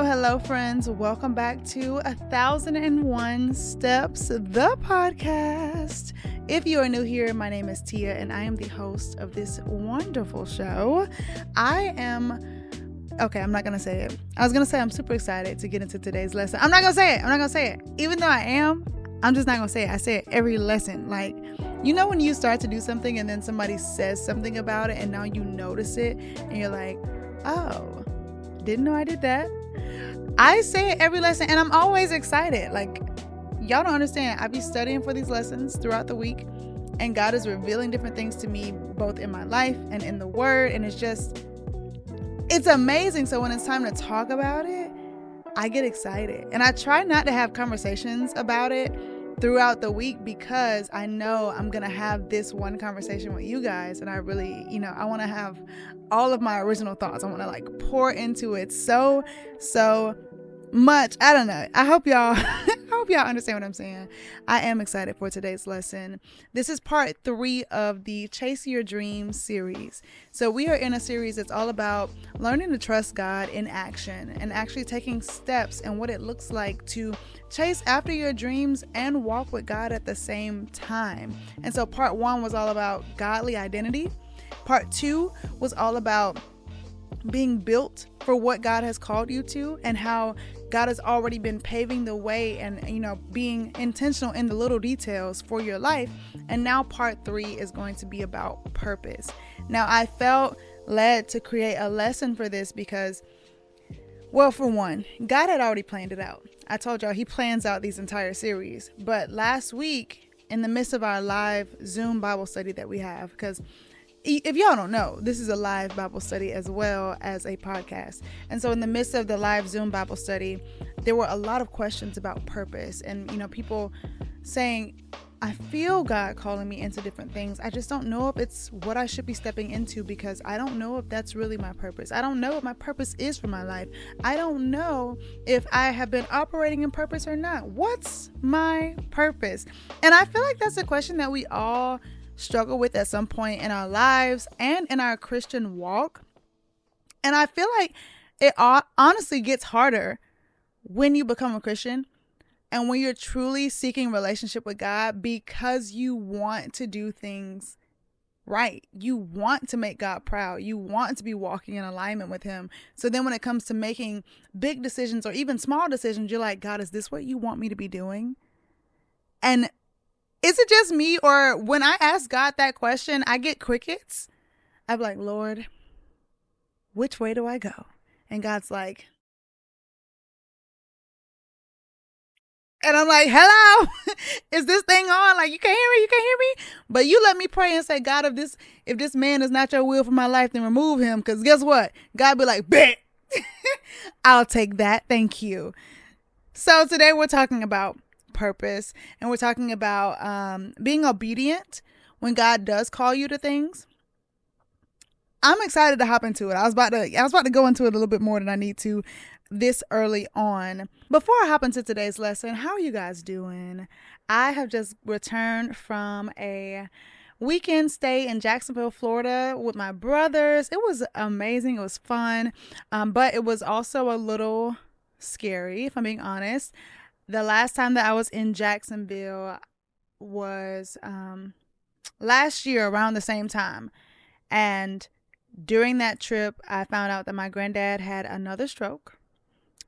Hello, friends. Welcome back to 1001 Steps, the podcast. If you are new here, my name is Tia, and I am the host of this wonderful show. I'm not going to say it. I was going to say I'm super excited to get into today's lesson. I'm not going to say it. Even though I am, I'm just not going to say it. I say it every lesson. Like, you know when you start to do something and then somebody says something about it and now you notice it and you're like, oh, didn't know I did that. I say it every lesson and I'm always excited. Like, y'all don't understand. I be studying for these lessons throughout the week and God is revealing different things to me both in my life and in the word, and it's amazing. So when it's time to talk about it, I get excited and I try not to have conversations about it throughout the week because I know I'm going to have this one conversation with you guys, and I really, I want to have all of my original thoughts. I want to pour into it so much. I don't know. I hope y'all understand what I'm saying. I am excited for today's lesson. This is part 3 of the Chase Your Dreams series. So we are in a series that's all about learning to trust God in action and actually taking steps and what it looks like to chase after your dreams and walk with God at the same time. And so part 1 was all about godly identity. Part 2 was all about being built for what God has called you to and how God has already been paving the way and, being intentional in the little details for your life. And now part 3 is going to be about purpose. Now, I felt led to create a lesson for this because, well, for one, God had already planned it out. I told y'all he plans out these entire series. But last week, in the midst of our live Zoom Bible study that we have, because if y'all don't know, this is a live Bible study as well as a podcast. And so in the midst of the live Zoom Bible study, there were a lot of questions about purpose and, people saying, I feel God calling me into different things. I just don't know if it's what I should be stepping into because I don't know if that's really my purpose. I don't know what my purpose is for my life. I don't know if I have been operating in purpose or not. What's my purpose? And I feel like that's a question that we all struggle with at some point in our lives and in our Christian walk. And I feel like it honestly gets harder when you become a Christian and when you're truly seeking relationship with God because you want to do things right. You want to make God proud. You want to be walking in alignment with him. So then when it comes to making big decisions or even small decisions, you're like, God, is this what you want me to be doing? And is it just me, or when I ask God that question, I get crickets? I'm like, Lord, which way do I go? And God's like, and I'm like, hello, is this thing on? Like, you can't hear me? You can't hear me? But you let me pray and say, God, if this man is not your will for my life, then remove him. Because guess what? God be like, bet. I'll take that. Thank you. So today we're talking about purpose, and we're talking about being obedient when God does call you to things. I'm excited to hop into it. I was about to go into it a little bit more than I need to this early on. Before I hop into today's lesson, how are you guys doing? I have just returned from a weekend stay in Jacksonville, Florida with my brothers. It was amazing. It was fun, but it was also a little scary, if I'm being honest. The last time that I was in Jacksonville was last year around the same time. And during that trip, I found out that my granddad had another stroke.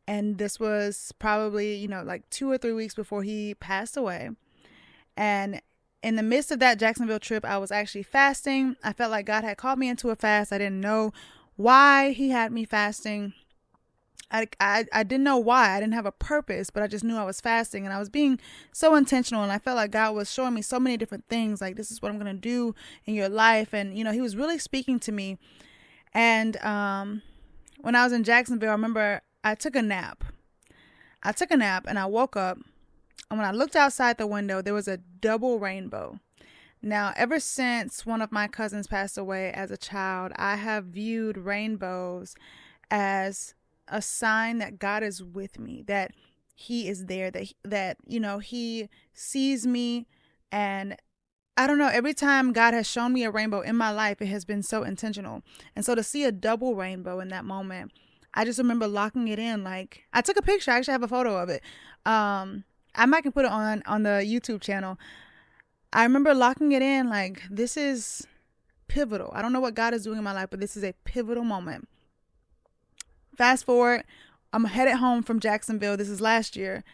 And this was probably, 2 or 3 weeks before he passed away. And in the midst of that Jacksonville trip, I was actually fasting. I felt like God had called me into a fast. I didn't know why he had me fasting. I didn't know why. I didn't have a purpose, but I just knew I was fasting and I was being so intentional. And I felt like God was showing me so many different things. Like, this is what I'm going to do in your life. And, he was really speaking to me. And when I was in Jacksonville, I remember I took a nap. And I woke up. And when I looked outside the window, there was a double rainbow. Now, ever since one of my cousins passed away as a child, I have viewed rainbows as a sign that God is with me, that he is there, that he sees me. And I don't know, every time God has shown me a rainbow in my life, it has been so intentional. And so to see a double rainbow in that moment, I just remember locking it in. Like, I took a picture. I actually have a photo of it. I might can put it on the YouTube channel. I remember locking it in. Like, this is pivotal. I don't know what God is doing in my life, but this is a pivotal moment. Fast forward, I'm headed home from Jacksonville. This is last year,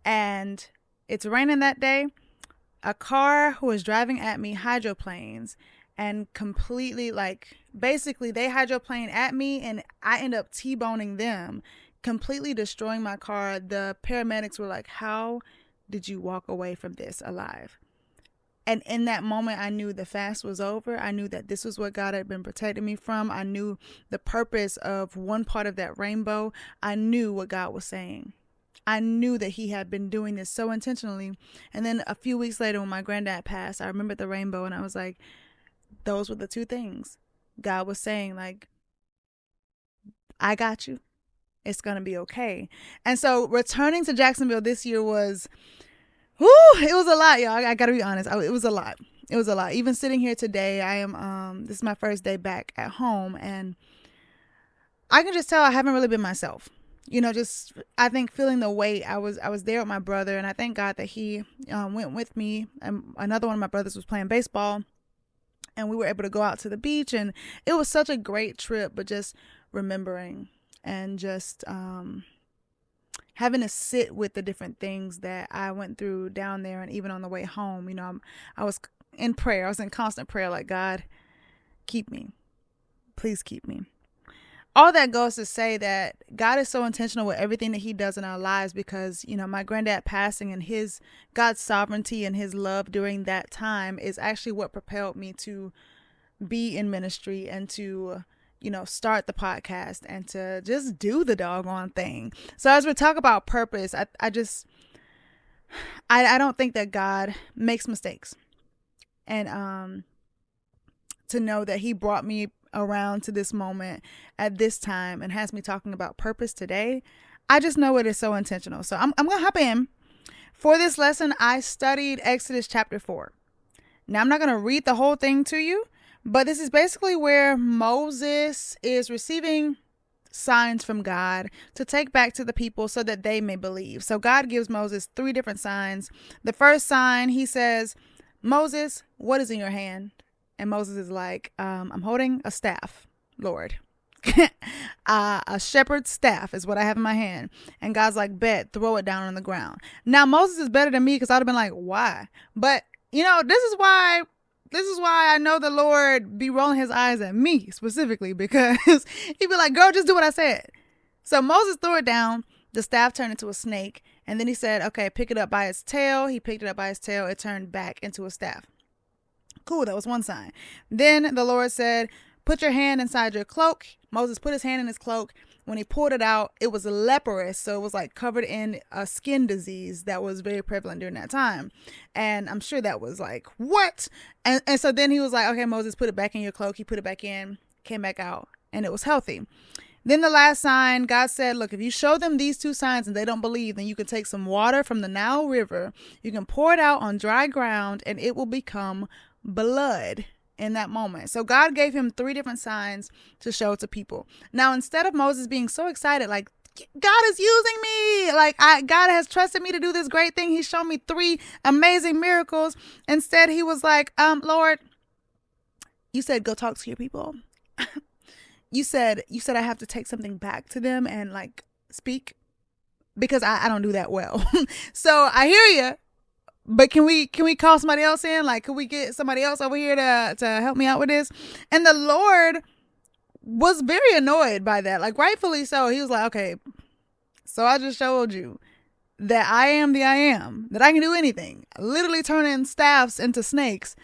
and it's raining that day. A car who was driving at me hydroplanes and completely, like, basically they hydroplane at me and I end up T-boning them, completely destroying my car. The paramedics were like, how did you walk away from this alive? And in that moment, I knew the fast was over. I knew that this was what God had been protecting me from. I knew the purpose of one part of that rainbow. I knew what God was saying. I knew that he had been doing this so intentionally. And then a few weeks later, when my granddad passed, I remembered the rainbow and I was like, those were the two things. God was saying, like, I got you. It's going to be okay. And so returning to Jacksonville this year was, it was a lot, y'all. I got to be honest. It was a lot. It was a lot. Even sitting here today, this is my first day back at home, and I can just tell I haven't really been myself. Just, I think, feeling the weight. I was there with my brother, and I thank God that he went with me. And another one of my brothers was playing baseball, and we were able to go out to the beach, and it was such a great trip. But just remembering and just having to sit with the different things that I went through down there, and even on the way home, I was in prayer. I was in constant prayer, like, God, keep me. Please keep me. All that goes to say that God is so intentional with everything that he does in our lives, because, my granddad passing and God's sovereignty and his love during that time is actually what propelled me to be in ministry and to, start the podcast and to just do the doggone thing. So as we talk about purpose, I don't think that God makes mistakes. And to know that he brought me around to this moment at this time and has me talking about purpose today, I just know it is so intentional. So I'm going to hop in. For this lesson, I studied Exodus chapter 4. Now, I'm not going to read the whole thing to you, but this is basically where Moses is receiving signs from God to take back to the people so that they may believe. So God gives Moses 3 different signs. The first sign, he says, Moses, what is in your hand? And Moses is like, I'm holding a staff, Lord. A shepherd's staff is what I have in my hand. And God's like, bet, throw it down on the ground. Now, Moses is better than me, because I'd have been like, why? But, this is why I know the Lord be rolling his eyes at me specifically, because he'd be like, girl, just do what I said. So Moses threw it down. The staff turned into a snake. And then he said, okay, pick it up by its tail. He picked it up by its tail. It turned back into a staff. Cool, that was one sign. Then the Lord said, put your hand inside your cloak. Moses put his hand in his cloak. When he pulled it out, it was leprous. So it was like covered in a skin disease that was very prevalent during that time. And I'm sure that was like, what? And so then he was like, okay, Moses, put it back in your cloak. He put it back in, came back out, and it was healthy. Then the last sign, God said, look, if you show them these 2 signs and they don't believe, then you can take some water from the Nile River. You can pour it out on dry ground and it will become blood in that moment. So God gave him 3 different signs to show to people. Now, instead of Moses being so excited, like, God is using me, like, God has trusted me to do this great thing, he's shown me 3 amazing miracles. Instead, he was like, Lord, you said go talk to your people. you said I have to take something back to them and like speak, because I don't do that well. So I hear you. But can we call somebody else in? Like, could we get somebody else over here to help me out with this? And the Lord was very annoyed by that, like rightfully so. He was like, okay, so I just showed you that I am the I am, that I can do anything, literally turning staffs into snakes.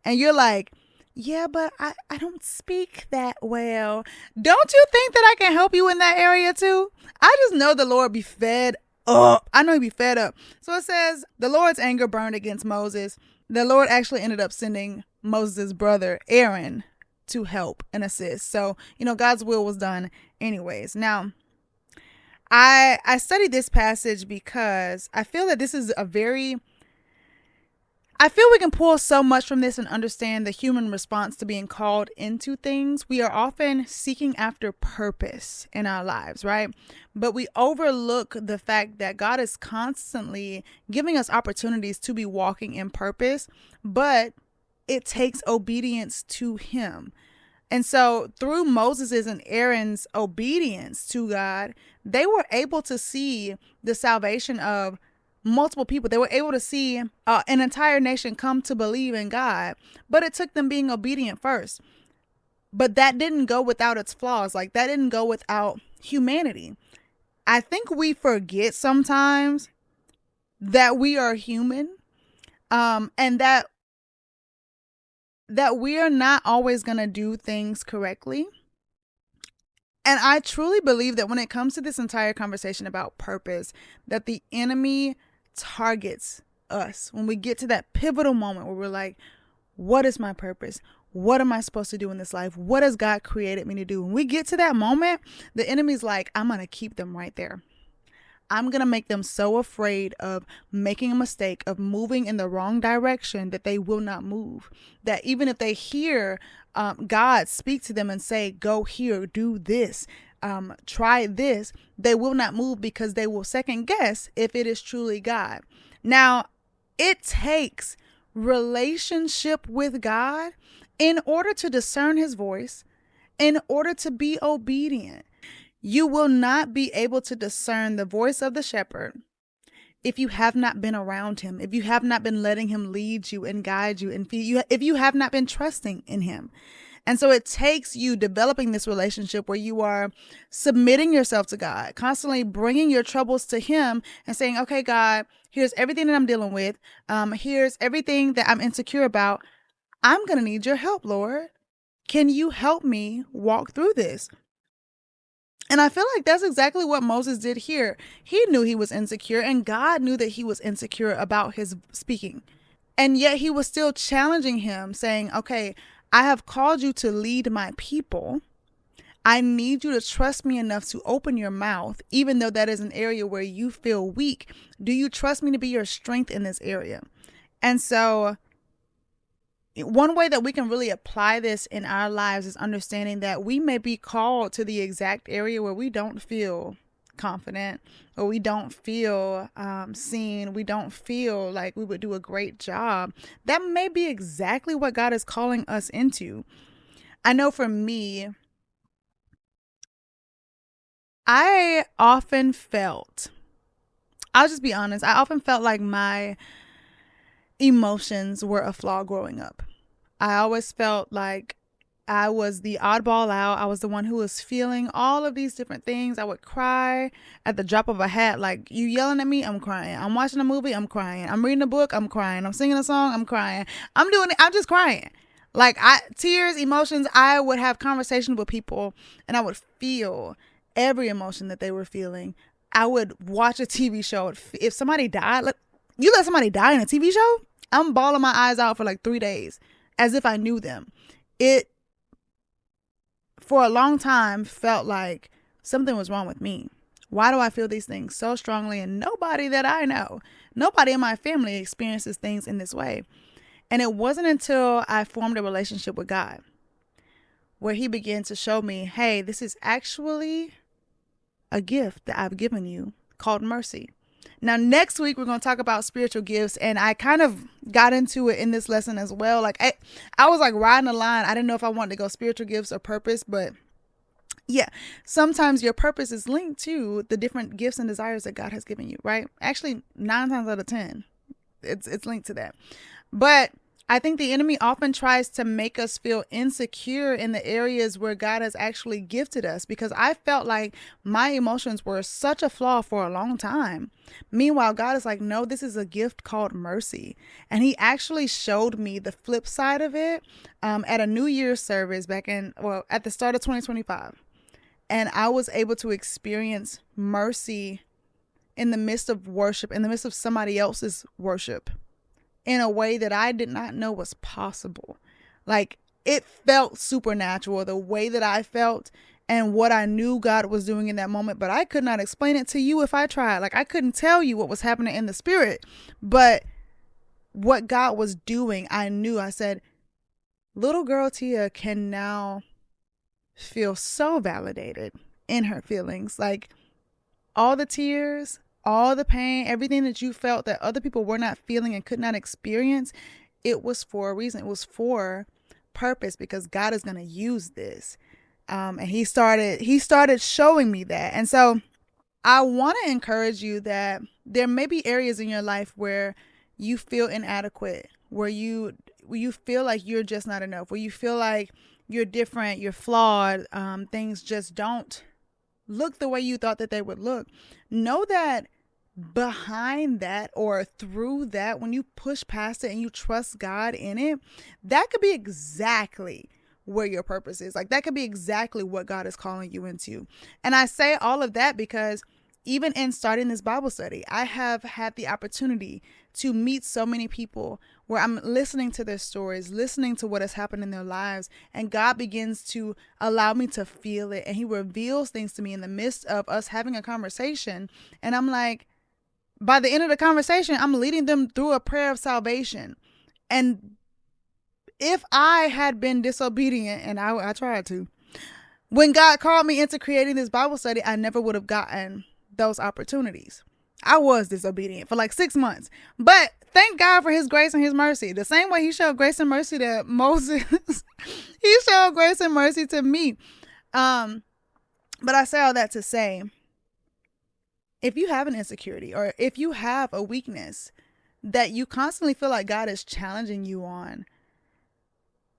And you're like, yeah, but I don't speak that well. Don't you think that I can help you in that area too? I just know the Lord be fed up. I know he'd be fed up. So it says the Lord's anger burned against Moses. The Lord actually ended up sending Moses' brother Aaron to help and assist. So, God's will was done anyways. Now, I studied this passage because I feel that this is I feel we can pull so much from this and understand the human response to being called into things. We are often seeking after purpose in our lives, right? But we overlook the fact that God is constantly giving us opportunities to be walking in purpose, but it takes obedience to Him. And so through Moses's and Aaron's obedience to God, they were able to see the salvation of multiple people. They were able to see an entire nation come to believe in God, but it took them being obedient first. But that didn't go without its flaws. Like, that didn't go without humanity. I think we forget sometimes that we are human, and that we are not always going to do things correctly. And I truly believe that when it comes to this entire conversation about purpose, that the enemy targets us when we get to that pivotal moment where we're like, what is my purpose? What am I supposed to do in this life? What has God created me to do? When we get to that moment, the enemy's like, I'm going to keep them right there. I'm going to make them so afraid of making a mistake, of moving in the wrong direction, that they will not move. That even if they hear God speak to them and say, go here, do this, try this, they will not move, because they will second guess if it is truly God. Now, it takes relationship with God in order to discern His voice, in order to be obedient. You will not be able to discern the voice of the shepherd if you have not been around Him, if you have not been letting Him lead you and guide you, and if you have not been trusting in Him. And so it takes you developing this relationship where you are submitting yourself to God, constantly bringing your troubles to Him and saying, okay, God, here's everything that I'm dealing with. Here's everything that I'm insecure about. I'm going to need your help, Lord. Can you help me walk through this? And I feel like that's exactly what Moses did here. He knew he was insecure, and God knew that he was insecure about his speaking. And yet He was still challenging him, saying, okay, I have called you to lead my people. I need you to trust me enough to open your mouth, even though that is an area where you feel weak. Do you trust me to be your strength in this area? And so one way that we can really apply this in our lives is understanding that we may be called to the exact area where we don't feel confident, or we don't feel seen, we don't feel like we would do a great job. That may be exactly what God is calling us into. I know for me, I often felt, I'll just be honest, I often felt like my emotions were a flaw growing up. I always felt like I was the oddball out. I was the one who was feeling all of these different things. I would cry at the drop of a hat. Like, you yelling at me, I'm crying. I'm watching a movie, I'm crying. I'm reading a book, I'm crying. I'm singing a song, I'm crying. I'm doing it, I'm just crying. Like, tears, emotions. I would have conversations with people and I would feel every emotion that they were feeling. I would watch a TV show. If somebody died, you let somebody die in a TV show, I'm bawling my eyes out for like 3 days, as if I knew them. It, for a long time, felt like something was wrong with me. Why do I feel these things so strongly? And nobody that I know, nobody in my family experiences things in this way. And it wasn't until I formed a relationship with God where He began to show me, hey, this is actually a gift that I've given you called mercy. Now, next week, we're going to talk about spiritual gifts. And I kind of got into it in this lesson as well. Like, I was like riding a line. I didn't know if I wanted to go spiritual gifts or purpose, but yeah, sometimes your purpose is linked to the different gifts and desires that God has given you, right? Actually, 9 times out of 10, it's linked to that. But I think the enemy often tries to make us feel insecure in the areas where God has actually gifted us, because I felt like my emotions were such a flaw for a long time. Meanwhile, God is like, no, this is a gift called mercy. And He actually showed me the flip side of it at a New Year's service at the start of 2025. And I was able to experience mercy in the midst of worship, in the midst of somebody else's worship, in a way that I did not know was possible. Like, it felt supernatural, the way that I felt and what I knew God was doing in that moment. But I could not explain it to you if I tried. Like, I couldn't tell you what was happening in the spirit. But what God was doing, I said, little girl Tia can now feel so validated in her feelings. Like all the tears, all the pain, everything that you felt that other people were not feeling and could not experience, it was for a reason. It was for purpose, because God is going to use this. And he started showing me that. And so I want to encourage you that there may be areas in your life where you feel inadequate, where you feel like you're just not enough, where you feel like you're different, you're flawed, things just don't look the way you thought that they would look. Know that behind that, or through that, when you push past it and you trust God in it, that could be exactly where your purpose is. Like that could be exactly what God is calling you into. And I say all of that because even in starting this Bible study, I have had the opportunity to meet so many people where I'm listening to their stories, listening to what has happened in their lives, and God begins to allow me to feel it. And he reveals things to me in the midst of us having a conversation. And I'm like, by the end of the conversation, I'm leading them through a prayer of salvation. And if I had been disobedient, and I tried to, when God called me into creating this Bible study, I never would have gotten those opportunities. I was disobedient for like 6 months, but thank God for his grace and his mercy. The same way he showed grace and mercy to Moses, he showed grace and mercy to me. But I say all that to say, if you have an insecurity, or if you have a weakness that you constantly feel like God is challenging you on,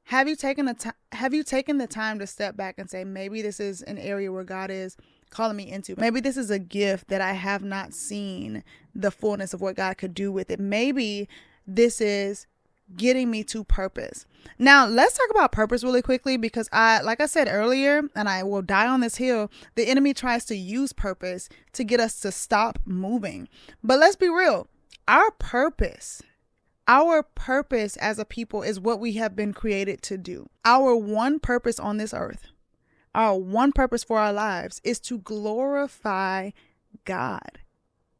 have you taken the time to step back and say, maybe this is an area where God is calling me into? Maybe this is a gift that I have not seen the fullness of what God could do with it. Maybe this is getting me to purpose. Now, let's talk about purpose really quickly, because like I said earlier, and I will die on this hill, the enemy tries to use purpose to get us to stop moving. But let's be real. Our purpose as a people is what we have been created to do. Our one purpose on this earth, our one purpose for our lives is to glorify God.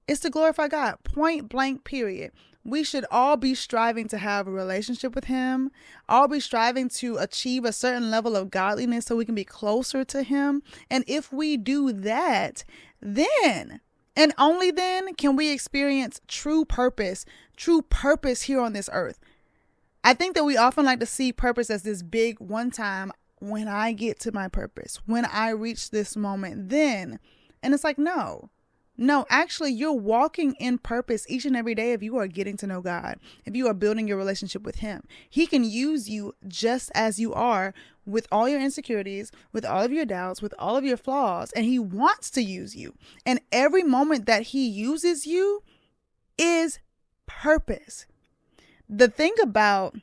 It's to glorify God, point blank, period. We should all be striving to have a relationship with him, all be striving to achieve a certain level of godliness so we can be closer to him. And if we do that, then and only then can we experience true purpose here on this earth. I think that we often like to see purpose as this big one time, when I get to my purpose, when I reach this moment, then. And it's like, no, actually you're walking in purpose each and every day if you are getting to know God, if you are building your relationship with him. He can use you just as you are, with all your insecurities, with all of your doubts, with all of your flaws, and he wants to use you. And every moment that he uses you is purpose. The thing about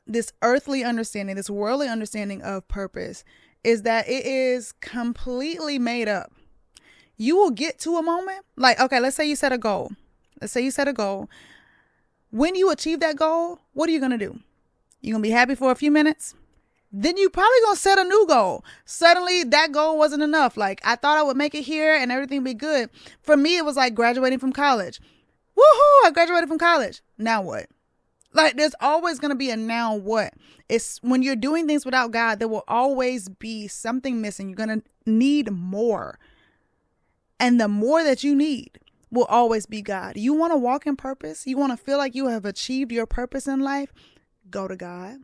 this earthly understanding, this worldly understanding of purpose, is that it is completely made up. You will get to a moment, like, okay, let's say you set a goal. When you achieve that goal, what are you going to do? You're going to be happy for a few minutes. Then you probably going to set a new goal. Suddenly that goal wasn't enough. Like, I thought I would make it here and everything be good. For me, it was like graduating from college. Woohoo! I graduated from college. Now what? Like, there's always going to be a now what. It's when you're doing things without God, there will always be something missing. You're going to need more. And the more that you need will always be God. You want to walk in purpose? You want to feel like you have achieved your purpose in life? Go to God.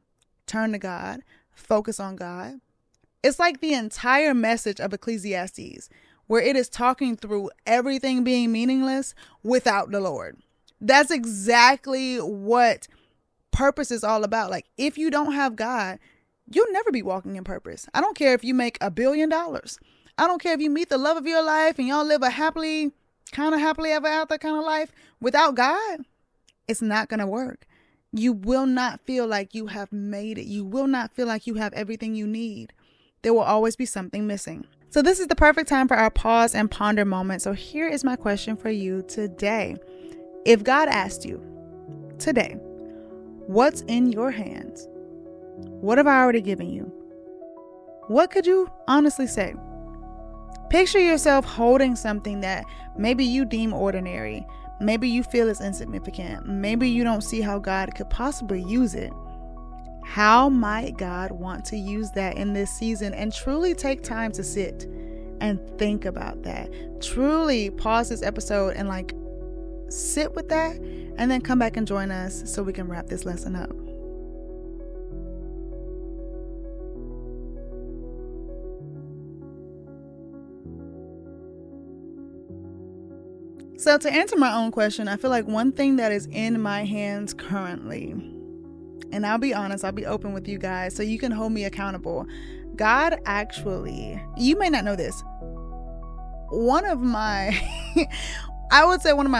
Turn to God. Focus on God. It's like the entire message of Ecclesiastes, where it is talking through everything being meaningless without the Lord. That's exactly what purpose is all about. Like, if you don't have God, you'll never be walking in purpose. I don't care if you make $1 billion. I don't care if you meet the love of your life and y'all live a happily ever after kind of life. Without God, it's not going to work. You will not feel like you have made it. You will not feel like you have everything you need. There will always be something missing. So this is the perfect time for our pause and ponder moment. So here is my question for you today. If God asked you today, what's in your hands? What have I already given you? What could you honestly say? Picture yourself holding something that maybe you deem ordinary. Maybe you feel it's insignificant. Maybe you don't see how God could possibly use it. How might God want to use that in this season? And truly take time to sit and think about that. Truly pause this episode and sit with that, and then come back and join us so we can wrap this lesson up. So to answer my own question, I feel like one thing that is in my hands currently, and I'll be honest, I'll be open with you guys so you can hold me accountable. God actually, you may not know this, one of my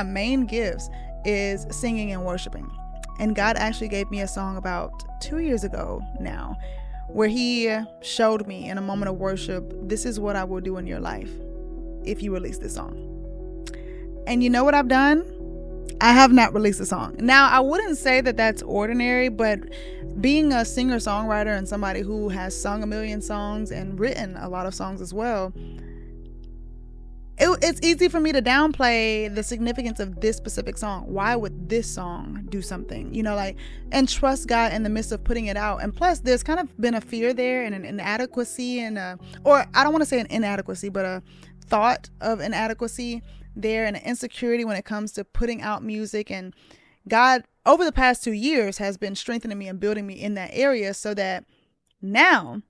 main gifts is singing and worshiping. And God actually gave me a song about 2 years ago now, where he showed me in a moment of worship, this is what I will do in your life if you release this song. And you know what I've done? I have not released a song. Now, I wouldn't say that that's ordinary, but being a singer-songwriter and somebody who has sung a million songs and written a lot of songs as well, it's easy for me to downplay the significance of this specific song. Why would this song do something? And trust God in the midst of putting it out. And plus, there's kind of been a fear there and an inadequacy or I don't want to say an inadequacy, but a thought of inadequacy there and an insecurity when it comes to putting out music. And God, over the past 2 years, has been strengthening me and building me in that area so that now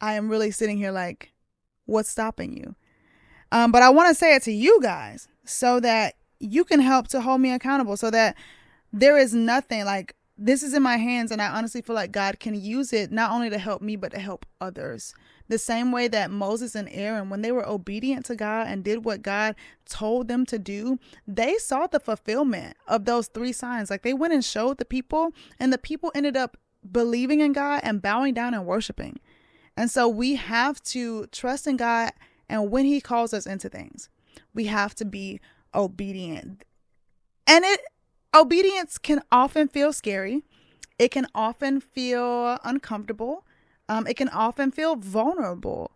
I am really sitting here like, what's stopping you? But I want to say it to you guys so that you can help to hold me accountable, so that there is nothing this is in my hands. And I honestly feel like God can use it not only to help me, but to help others. The same way that Moses and Aaron, when they were obedient to God and did what God told them to do, they saw the fulfillment of those 3 signs. They went and showed the people, and the people ended up believing in God and bowing down and worshiping. And so we have to trust in God. And when he calls us into things, we have to be obedient. And obedience can often feel scary. It can often feel uncomfortable. It can often feel vulnerable.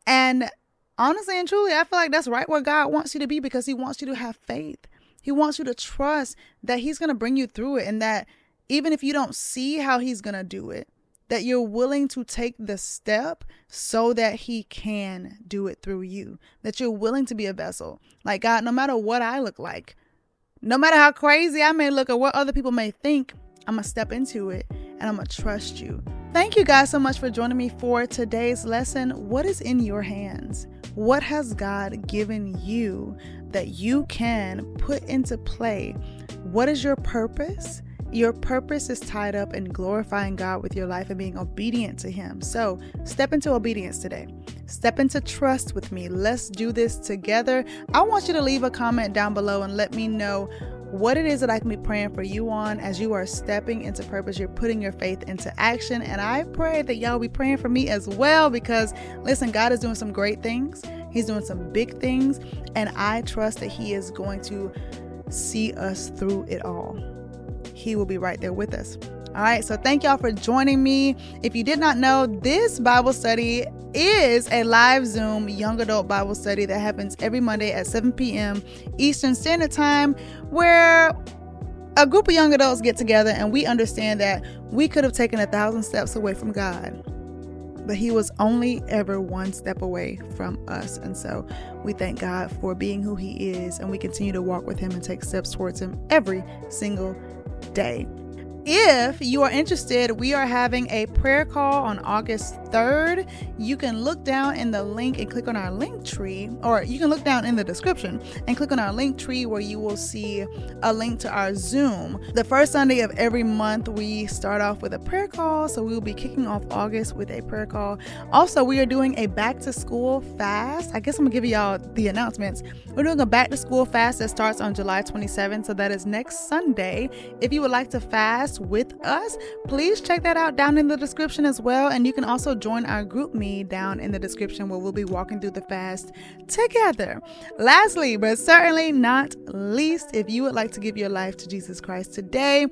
And honestly and truly, I feel like that's right where God wants you to be, because he wants you to have faith. He wants you to trust that he's going to bring you through it, and that even if you don't see how he's going to do it, that you're willing to take the step so that he can do it through you, that you're willing to be a vessel. God, no matter what I look like, no matter how crazy I may look or what other people may think, I'm going to step into it and I'm going to trust you. Thank you guys so much for joining me for today's lesson. What is in your hands? What has God given you that you can put into play? What is your purpose? Your purpose is tied up in glorifying God with your life and being obedient to him. So step into obedience today. Step into trust with me. Let's do this together. I want you to leave a comment down below and let me know what it is that I can be praying for you on as you are stepping into purpose. You're putting your faith into action. And I pray that y'all be praying for me as well, because listen, God is doing some great things. He's doing some big things. And I trust that he is going to see us through it all. He will be right there with us. All right. So thank y'all for joining me. If you did not know, this Bible study is a live Zoom young adult Bible study that happens every Monday at 7 p.m. Eastern Standard Time, where a group of young adults get together and we understand that we could have taken 1,000 steps away from God, but he was only ever one step away from us. And so we thank God for being who he is, and we continue to walk with him and take steps towards him every single day. If you are interested, we are having a prayer call on August 3rd. You can look down in the link and click on our link tree, or you can look down in the description and click on our link tree, where you will see a link to our Zoom. The first Sunday of every month, we start off with a prayer call. So we will be kicking off August with a prayer call. Also, we are doing a back to school fast. I guess I'm gonna give y'all the announcements. We're doing a back to school fast that starts on July 27th. So that is next Sunday. If you would like to fast with us, please check that out down in the description as well. And you can also join our group me down in the description, where we'll be walking through the fast together. Lastly, but certainly not least, if you would like to give your life to Jesus Christ today,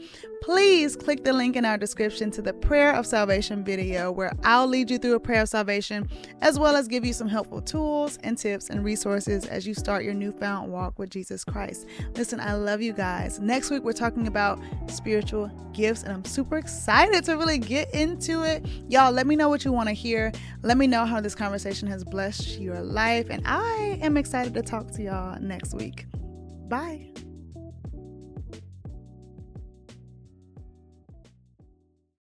please click the link in our description to the Prayer of Salvation video, where I'll lead you through a prayer of salvation, as well as give you some helpful tools and tips and resources as you start your newfound walk with Jesus Christ. Listen, I love you guys. Next week, we're talking about spiritual gifts, and I'm super excited to really get into it. Y'all, let me know what you want to hear. Let me know how this conversation has blessed your life, and I am excited to talk to y'all next week. Bye.